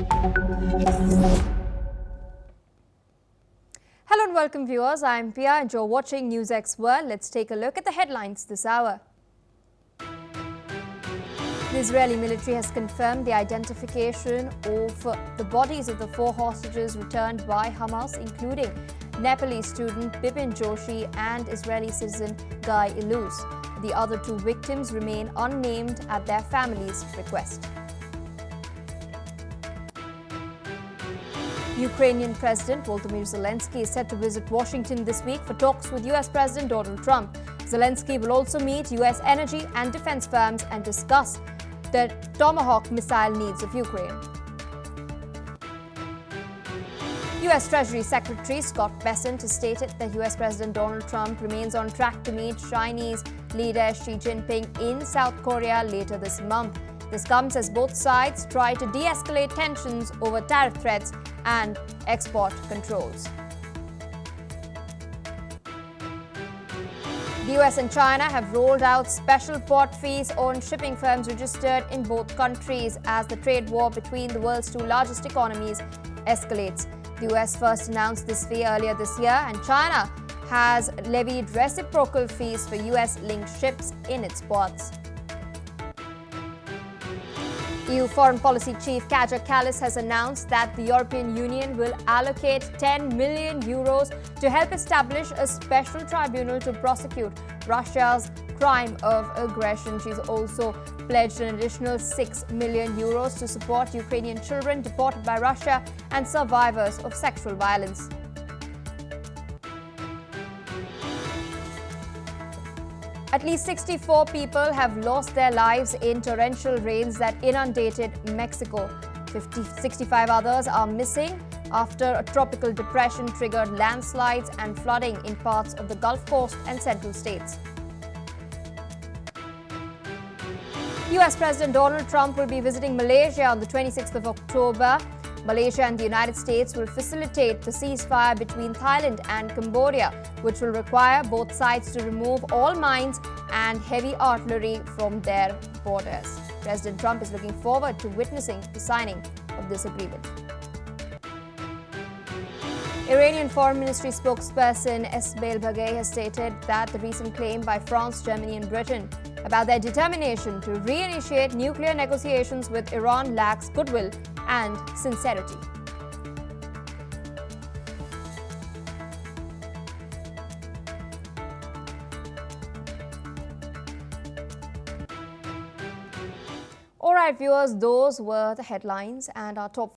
Hello and welcome viewers, I am Pia and you're watching NewsX World. Let's take a look at the headlines this hour. The Israeli military has confirmed the identification of the bodies of the 4 hostages returned by Hamas, including Nepali student Bipin Joshi and Israeli citizen Iluz. The other 2 victims remain unnamed at their families' request. Ukrainian President Volodymyr Zelensky is set to visit Washington this week for talks with US President Donald Trump. Zelensky will also meet US energy and defense firms and discuss the Tomahawk missile needs of Ukraine. US Treasury Secretary Scott Bessent has stated that US President Donald Trump remains on track to meet Chinese leader Xi Jinping in South Korea later this month. This comes as both sides try to de-escalate tensions over tariff threats and export controls. The US and China have rolled out special port fees on shipping firms registered in both countries as the trade war between the world's 2 largest economies escalates. The US first announced this fee earlier this year, and China has levied reciprocal fees for US-linked ships in its ports. EU Foreign Policy Chief Kaja Kallas has announced that the European Union will allocate €10 million to help establish a special tribunal to prosecute Russia's crime of aggression. She's also pledged an additional €6 million to support Ukrainian children deported by Russia and survivors of sexual violence. At least 64 people have lost their lives in torrential rains that inundated Mexico. 65 others are missing after a tropical depression triggered landslides and flooding in parts of the Gulf Coast and central states. US President Donald Trump will be visiting Malaysia on the 26th of October. Malaysia and the United States will facilitate the ceasefire between Thailand and Cambodia, which will require both sides to remove all mines and heavy artillery from their borders. President Trump is looking forward to witnessing the signing of this agreement. Iranian Foreign Ministry spokesperson Esmail Baghei has stated that the recent claim by France, Germany and Britain about their determination to reinitiate nuclear negotiations with Iran lacks goodwill and sincerity. All right, viewers, those were the headlines and our top